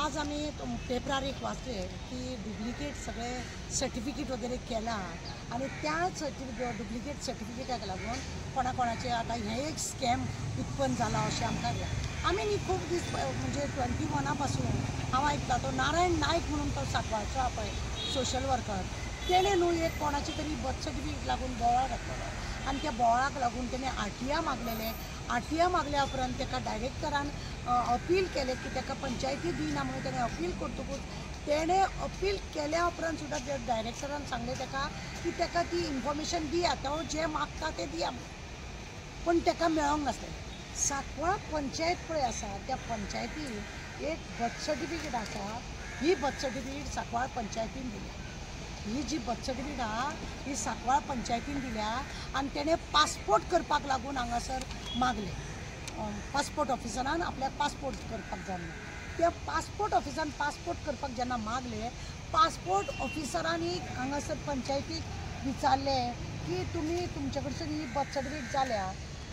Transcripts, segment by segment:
आज आम्ही पेपरार एक वाचले की डुप्लिकेट सगळे सर्टिफिकेट वगैरे केला आणि त्या डुप्लिकेट सर्टिफिकेटाक लागून कोणाचे आता हे एक स्कॅम उत्पन्न जाला अशें आमकां आमी न्ही खूब दीस म्हणजे 21 पासून हांव आयकता तो नारायण नायक म्हणून तो सांकवाळचो हा पळय सोशल वर्कर तेणे न्हू एक कोणाची तरी बर्थ सर्टिफिकेट लागून बोवाळ घातलेलो आणि त्या बोवाळाक लागून तेणे आरटीआय मागलेले आरटीआय मागल्या उपरांत ताका डायरेक्टरान अपील केले की ताका पंचायती दिना म्हणून तेणे अपील करतकूच तेणे अपील केल्या उपरांत सुद्दां त्या डायरेक्टरान सांगलें ताका की ताका ती इन्फॉर्मेशन दिया तो जे मागता ते दिया पण ताका मेळोंक नासलें सांकवाळ पंचायत पळय आसा त्या पंचायतीन एक बर्थ सर्टिफिकेट आसा ही बर्थ सर्टिफिकेट सांकवाळ पंचायतीन दिल्या ही जी बर्थ सर्टिफिकेट आहा ही सांकवाळ पंचायतीन दिल्या आणि तेणे पासपोर्ट करपाक लागून हांगासर मागले पासपोर्ट ऑफिसरान आपल्याक पासपोर्ट करपाक जाय त्या पासपोर्ट ऑफिसान पासपोर्ट करपाक जेन्ना मागले पासपोर्ट ऑफिसरांनी हांगासर पंचायतीक विचारले की तुमी तुमचे कडसून ही बर्थ सर्टिफिकेट जाल्या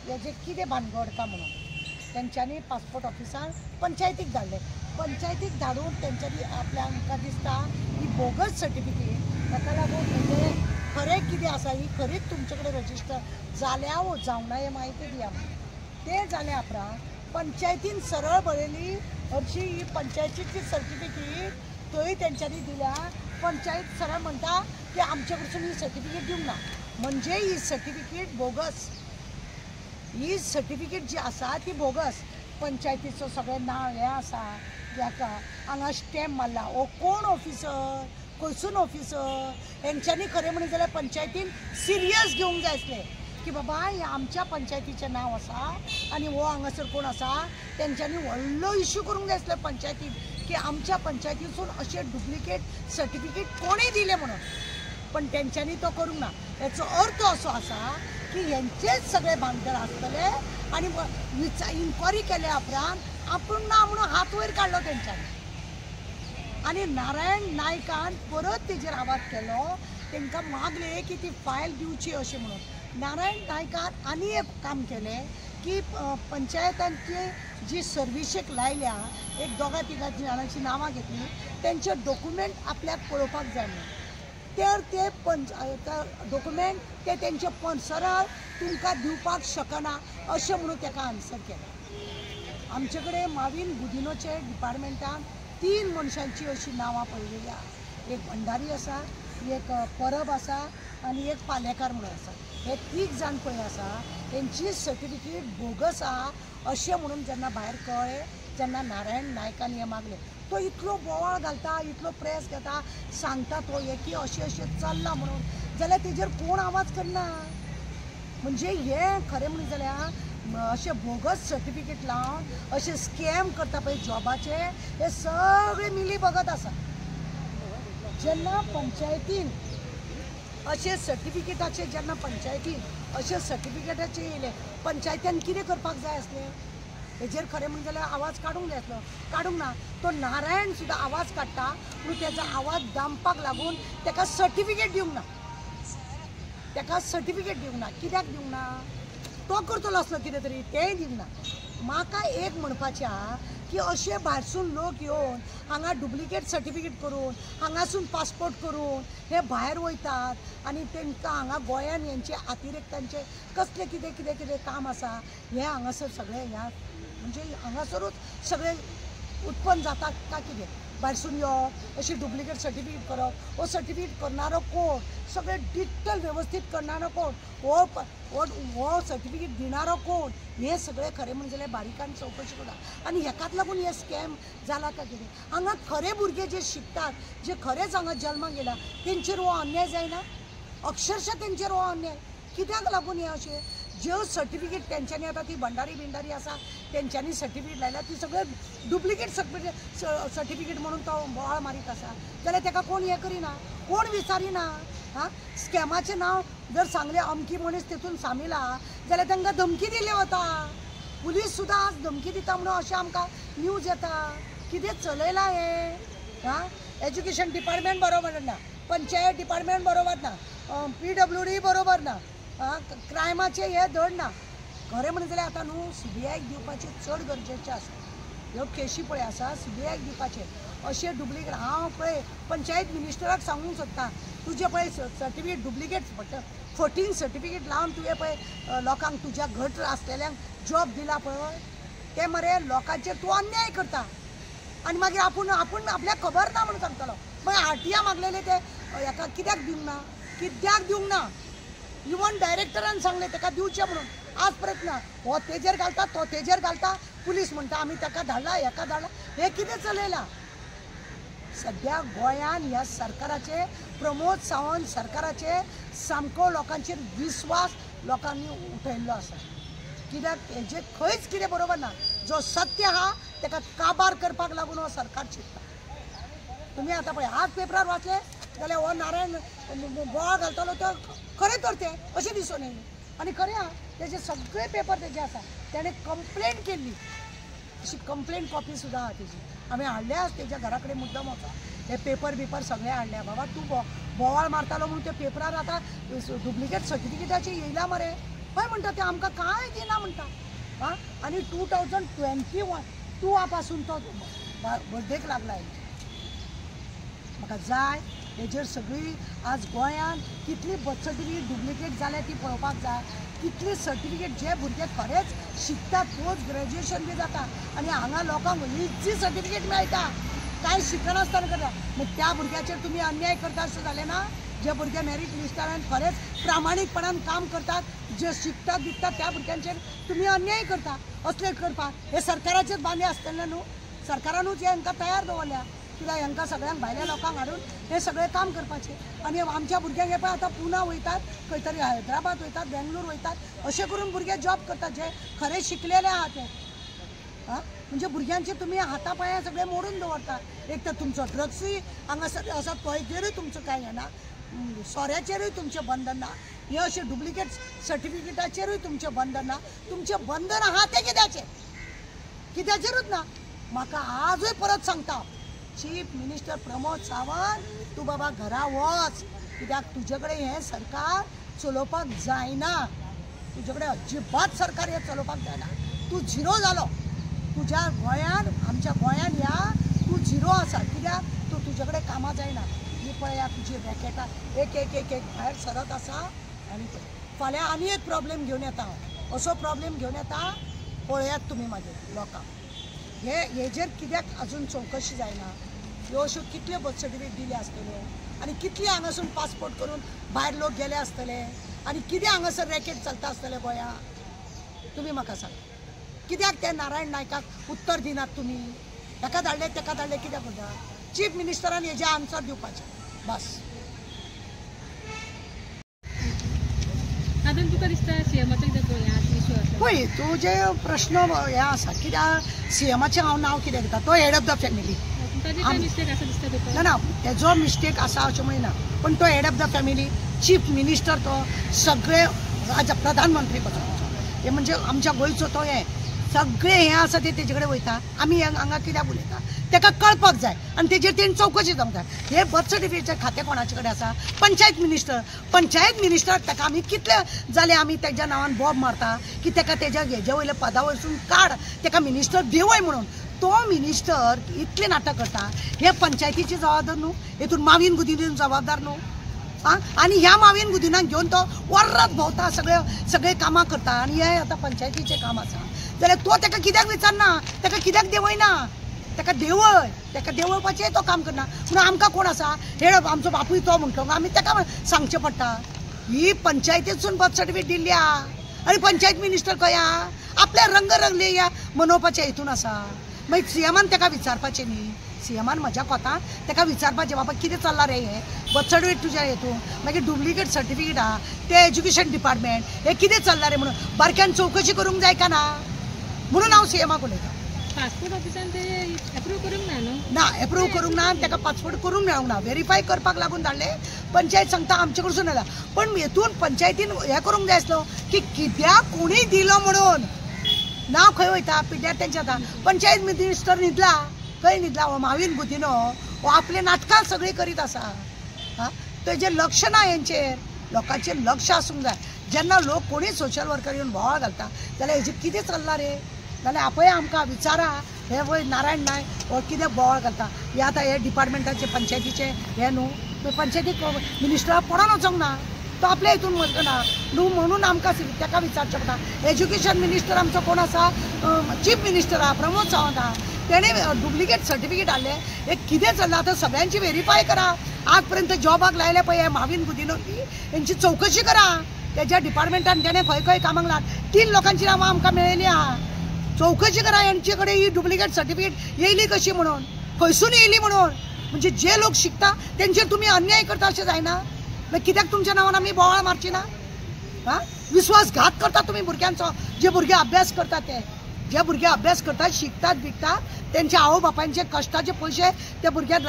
हेजें कितें भानगड काय म्हणून तेंच्यांनी पासपोर्ट ऑफिसान पंचायतीक धाडले पंचायतीक धाडून तेंच्यांनी आपल्याक आमकां दिसता ही बोगस सर्टिफिकेट ताका लागून म्हणजे खरें कितें आसा ही खरीच तुमचे कडेन रजिस्टर जाल्या वो जावं ना हें म्हायती दिया ते जाल्या उपरांत पंचायतीन सरळ बरयली हरशी ही पंचायतीची सर्टिफिकेट थंय तेंच्यांनी दिल्या पंचायत सरळ म्हणटा की आमचे कडसून ही सर्टिफिकेट दिवंक ना म्हणजे ही सर्टिफिकेट बोगस ही सर्टिफिकेट जी आसा ती बोगस पंचायतीचो सगळें नांव हें आसा हाका हांगा स्टॅम्प मारला ओ कोण ऑफिसर खंयसून ऑफिसर हेंच्यांनी खरें म्हणलें जाल्यार पंचायतीन सिरियस घेवंक जाय आसलें की बाबा हें आमच्या पंचायतीचें नांव आसा आनी हो हांगासर कोण आसा तेंच्यांनी व्हडलो इश्यू करूंक जाय आसलो पंचायतीन की आमच्या पंचायतीसून अशें डुप्लिकेट सर्टिफिकेट कोणें दिलें म्हणून पण तेंच्यांनी तो करूंक ना हेचो अर्थ असो आसा की हेंचेच सगळे भानगड आसतले आनी इन्क्वायरी केल्या उपरांत आपूण ना म्हणून हात वयर काडलो तेंच्यांनी आनी नारायण नायकान परत तेजेर आवाज केलो तांकां मागले की ती फायल दिवची अशें म्हणून नारायण नायकान आनी एक काम केलें की पंचायतांची जी सर्विसेक लायल्या एक दोगा तिगा जाणांची नांवां घेतली तेंचे डॉक्युमेंट आपल्याक पळोवपाक जाय म्हणून तर ते डॉक्युमेंट ते तेंचे सरळ तुमकां दिवपाक शकना अशें म्हणून ताका आन्सर केलें आमचे कडेन माविन गुदिनोचे डिपार्टमेंटान 3 मनशांची अशी नांवां पळयलेली आसा एक भंडारी आसा एक परब आसा आनी एक पालेकार म्हणून आसा हे 3 जाण पळय आसा तेंची सर्टिफिकेट बोगस आहा अशें म्हणून जेन्ना भायर कळ्ळें जेन्ना नारायण नायकान हें मागलें तो इतलो बोवाळ घालता इतलो प्रेस घेता सांगता तो की अशें चल्लां म्हणून जाल्यार तेजेर कोण आवाज करना म्हणजे हें खरें म्हणलें जाल्यार अशें बोगस सर्टिफिकेट लावन अशें स्कॅम करता पळय जॉबाचे हे सगळे मिली बगत आसा जेन्ना पंचायतीन अशें सर्टिफिकेटाचे जेन्ना पंचायतीन अशें सर्टिफिकेटाचे येयले पंचायतीन कितें करपाक जाय आसलें हेजेर खरें म्हणलें जाल्यार आवाज काडूंक जाय आसलो काडूंक ना तो नारायण सुद्दां आवाज काडटा पूण तेजो आवाज दामपाक लागून ताका सर्टिफिकेट दिवंक ना ताका सर्टिफिकेट दिवंक ना कित्याक दिवंक ना तो करतलो आसलो कितें तरी तेंय दिवंक ना म्हाका एक म्हणपाचें आहा की अशे भायरसून लोक येवन हांगा डुप्लिकेट सर्टिफिकेट करून हांगासून पासपोर्ट करून हे भायर वयतात आनी तांकां हांगा गोंयान हेंचे अतिरेक्तांचे कसले कितें कितें कितें काम आसा हें हांगासर सगळें ह्या म्हणजे हांगासरूच सगळें उत्पन्न जाता काय कितें भायरसून येवप अशी डुप्लिकेट सर्टिफिकेट करप हो सर्टिफिकेट करणारो कोण सगळें डिटेल वेवस्थीत करणारो कोण हो सर्टिफिकेट दिणारो कोण हे सगळें खरें म्हणजे जाल्यार बारीकान चवकशी करता आनी हेकाच लागून हे स्कॅम जाला काय कितें हांगा खरे भुरगे जे शिकतात जे खरेंच हांगा जल्माक येयला तेंचेर हो अन्याय जायना अक्षरशः तेंचेर हो अन्याय कित्याक लागून हे अशें ज्यो सर्टिफिकेट तेंच्यांनी आतां ती भंडारी बिंडारी आसा तेंच्यांनी सर्टिफिकेट लायल्या ती सगळें डुप्लिकेट सर्टिफिकेट म्हणून तो बोवाळ मारीत आसा जाल्यार ताका कोण हें करिना कोण विचारिना हां स्कॅमाचें नांव जर सांगलें अमकी मनीस तितून सामील आहा जाल्यार तांकां धमकी दिली वता पुलीस सुद्दां आज धमकी दिता म्हणून अशें आमकां न्यूज येता कितें चलयलां हें हां एज्युकेशन डिपार्टमेंट बरोबर ना पंचायत डिपार्टमेंट बरोबर ना PWD बरोबर ना क्रायमाचे हे धड ना खरें म्हणलें जाल्यार आतां न्हू CBI दिवपाचें चड गरजेचें आसा ह्यो केशी पळय आसा CBI दिवपाचे अशे डुप्लिकेट हांव पळय पंचायत मिनिस्टराक सांगूंक सोदता तुजे पळय सर्टिफिकेट डुप्लिकेट पडटा 14 सर्टिफिकेट लावन तुवें पळय लोकांक तुज्या घट आसलेल्यांक जॉब दिला पळय ते मरे लोकांचेर तूं अन्याय करता आनी मागीर आपूण आपल्याक खबर ना म्हणून सांगतलो मागीर RTI मागलेले ते हेका कित्याक दिवंक ना इवन डायरेक्टरान सांगले ताका दिवचे म्हणून आज परत ना हो तेजेर घालता तो तेजेर घालता पुलीस म्हणटा आमी ताका धाडला हेका धाडला हे कितें चलयलां सद्या गोंयान ह्या सरकाराचे प्रमोद सावंत सरकाराचे सामको लोकांचेर विश्वास लोकांनी उठयल्लो आसा कित्याक हेजे खंयच कितें बरोबर ना जो सत्य आहा ताका काबार करपाक लागून हो सरकार चिंतता तुमी आतां पळय आज पेपरार वाचले जाल्यार हो नारायण बोवाळ घालतलो तो खरें तर ते अशें दिसून येयलें आनी खरें आहा तेजे सगळे पेपर तेजे आसा ताणें कंप्लेंट केल्ली अशी कंप्लेंट कॉपी सुद्दां आहा तेजी आमी हाडल्या तेज्या घरा कडेन मुद्दम वचा हे पेपर सगळे हाडल्या बाबा तूं बोवाळ मारतालो म्हणून ते पेपरार आतां डुप्लिकेट सर्टिफिकेटाचे येयला मरे हय म्हणटा ते आमकां कांय दिना म्हणटा हां आनी 2022 पासून तो बर्थडेक लागला म्हाका जाय हेजेर सगळी आज गोंयान कितली बर्थ सर्टिफिकेट डुप्लिकेट जाल्या ती पळोवपाक जाय कितली सर्टिफिकेट जे भुरगे खरेंच शिकतात पोस्ट ग्रॅज्युएशन बी जाता आनी हांगा लोकांक इजी सर्टिफिकेट मेळटा कांय शिकनासतना करता मग त्या भुरग्याचेर तुमी अन्याय करता अशें जालें ना जे भुरगे मेरीट लिस्टारान खरेंच प्रामाणीकपणान काम करतात जे शिकतात दिसतात त्या भुरग्यांचेर तुमी अन्याय करता असले करपाक हे सरकाराचेच बांदे आसतले न्हू सरकारानूच हांकां तयार दवरल्या कित्याक हांकां सगळ्यांक भायल्या लोकांक हाडून हे सगळें काम करपाचें आनी आमच्या भुरग्यांक हे पळय आतां पुना वयतात खंय तरी हैदराबाद वयतात बेंगलोर वयतात अशें करून भुरगे जॉब करतात जे खरे शिकलेले आहात ते हां म्हणजे भुरग्यांचे तुमी हाता पांयां सगळे मोडून दवरता एक तर तुमचो ड्रग्सूय हांगासर आसा तोयचेरूय तुमचो कांय हें ना सोऱ्याचेरूय तुमचें बंधन ना हे अशें डुप्लिकेट सर्टिफिकेटाचेरूय तुमचें बंधन ना तुमचें बंधन आहा तें कित्याचेरूच ना म्हाका आजूय परत सांगता चीफ मिनिस्टर प्रमोद सावंत तूं बाबा घरा वच कित्याक तुजे कडेन हें सरकार चलोवपाक जायना तुजे कडेन अजिबात सरकार हें चलोवपाक जायना तूं झिरो जालो तुज्या गोंयान आमच्या गोंयान ह्या तूं झिरो आसा कित्याक तूं तुजे कडेन कामां जायना ही पळया तुजी रॅकेटां एक भायर सरत आसा आनी फाल्यां आनी एक प्रॉब्लेम घेवन येता हांव असो प्रॉब्लेम घेवन येता पळयात तुमी मागीर लोकांक हेजेर कित्याक अजून चवकशी जायना ह्यो अश्यो कितल्यो बर्थ सर्टिफिकेट दिले आसतल्यो आनी कितली हांगासून पासपोर्ट करून भायर लोक गेले आसतले आनी कितें हांगासर रॅकेट चलता आसतले गोंयांत तुमी म्हाका सांगा कित्याक ते नारायण नायकाक उत्तर दिनात तुमी ताका धाडले कित्याक म्हणटा चीफ मिनिस्टरान हेजे आन्सर दिवपाचें बस तुका दिसता पळय तुजे प्रश्न हे आसा कित्याक CMाचें हांव नांव कितें घेता तो हेड ऑफ द फॅमिली ना तेजो मिस्टेक आसा अशें म्हणना पण तो head of the family chief minister तो सगळे प्रधानमंत्री पदाचो हे म्हणजे आमच्या गोंयचो तो हे सगळे हे आसा ते तेजे कडेन वयता आमी हांगा कित्याक उलयता ताका कळपाक जाय आनी तेजेर तेणी चवकशी जावंक जाय हे बर्थ सर्टिफिकेटचें खातें कोणाचे कडेन आसा पंचायत मिनिस्टर ताका आमी कितले जाले आमी तेज्या नांवान बॉब मारता की ताका तेज्या हेजे वयले पदा वयरसून काड ताका मिनिस्टर देवय म्हणून तो मिनिस्टर इतले नाटक करता हे पंचायतीची जबाबदार न्हू हेतून मावीन गुदिन जबाबदार न्हू आनी ह्या मावीन गुदिनाक घेवन तो वर्रात भोंवता सगळे कामां करता आनी हे आतां पंचायतीचें काम आसा जाल्यार तो ताका कित्याक विचारना ताका कित्याक देवयना ताका देवळपाचें तो काम करना म्हणून आमकां कोण आसा हे आमचो बापूय तो म्हणटलो आमी ताका सांगचें पडटा ही पंचायतीसून बर्थ सर्टिफिकेट दिल्ल्या आनी पंचायत मिनिस्टर खंय आहा आपल्या रंगले ह्या मनोवपाच्या हितून आसा मागीर CMान ताका विचारपाचें न्ही CMान म्हज्या कोतान ताका विचारपाचें बाबा कितें चल्लां रे हे बर्थ सर्टिफिकेट तुज्या हेतून मागीर डुप्लिकेट सर्टिफिकेट आहा ते एज्युकेशन डिपार्टमेंट हे कितें चल्लां रे म्हणून बारक्यान चवकशी करूंक जाय का ना म्हणून हांव CMाक उलयतां पासपोर्ट ऑफिसान ते एप्रूव करूंक ना न्हू ना एप्रूव करूंक ना ताका पासपोर्ट करूंक मेळूंक ना व्हेरीफाय करपाक लागून धाडले पंचायत सांगता आमचे कडसून येला पण हेतून पंचायतीन हे करूंक जाय आसलो की कित्याक कोणी दिलो म्हणून नांव खंय वयता पिड्ड्यार तेंच्या आतां पंचायत मिनिस्टर न्हिदला खंय न्हिदला हो मावीन गुदिनो हो आपले नाटकां सगळीं करीत आसा हां तेजेर लक्ष ना हेंचेर लोकांचेर लक्ष आसूंक जाय जेन्ना लोक कोणी सोशल वर्कर येवन बोवाळ घालता जाल्यार हेजेर कितें चल्लां रे जाल्यार आपय आमकां विचारा हे वय नारायण नायक हो कितें बोवाळ घालता हे आतां हे डिपार्टमेंटाचे पंचायतीचे हे न्हू पंचायतीक मिनिस्टरा पडोन वचोंक ना तो आपल्या हितून वचना न्हू म्हणून आमकां ताका विचारचें पडटा एज्युकेशन मिनिस्टर आमचो कोण आसा चीफ मिनिस्टर आहा प्रमोद सावंत आहा तेणे डुप्लिकेट सर्टिफिकेट हाडले हे कितें चल्लां आतां सगळ्यांची व्हेरीफाय करा आज पर्यंत जॉबाक लायले पळय हे माविन गुदिन्होकी हेंची चवकशी करा तेज्या डिपार्टमेंटान तेणें खंय खंय कामाक लाग 3 लोकांची नांवां आमकां मेळिल्लीं आहा चौकशी करा यांचे कडेन ही डुप्लिकेट सर्टिफिकेट येयली कशी म्हणून खंयसून येयली म्हणून म्हणजे जे लोक शिकता तेंचेर तुम्ही अन्याय करता अशें जायना मागीर कित्याक तुमच्या नांवान आमी बोवाळ मारची ना हां विश्वासघात करता तुम्ही भुरग्यांचो जे भुरगे अभ्यास करतात ते जे भुरगे अभ्यास करतात शिकतात बिकतात त्यांच्या आवय बापायचे कश्टाचे पैसे त्या भुरग्यांक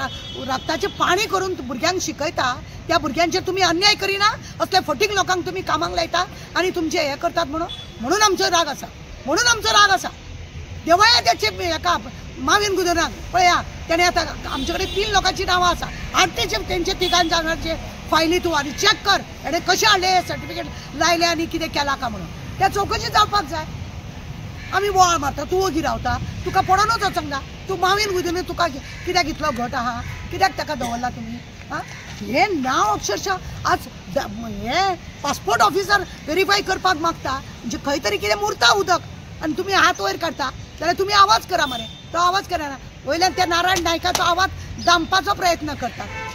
रक्ताचे पाणी करून भुरग्यांक शिकयता त्या भुरग्यांचेर तुम्ही अन्याय करिना असले फटींग लोकांक तुम्ही कामाक लायता आनी तुमचे हे करतात म्हणून आमचो राग आसा म्हणून आमचो राग आसा देवाया त्याचे हेका माविन गुदिन्होक पळया तेणे आतां आमचे कडेन 3 लोकांची नांवां आसा आनी तेंचे 3 जाणांचे फायली तूं आनी चॅक कर हेणे कशें हाडले सर्टिफिकेट लायले आनी कितें केलां काय म्हणून त्या चौकशी जावपाक जाय आमी बोवाळ मारता तूं वगी रावता तुका पडोनूच वचोंक ना तूं माविन गुदिन्हो तुका कित्याक इतलो घट आहा कित्याक ताका दवरला तुमी हां हे नांव अक्षरशः आज हे पासपोर्ट ऑफिसर व्हेरीफाय करपाक मागता म्हणजे खंय तरी कितें मुरता उदक आनी तुमी हात वयर काडटा जाल्यार तुमी आवाज करा मरे तो आवाज करना वयल्यान त्या नारायण नायकाचो आवाज दामपाचो प्रयत्न करतात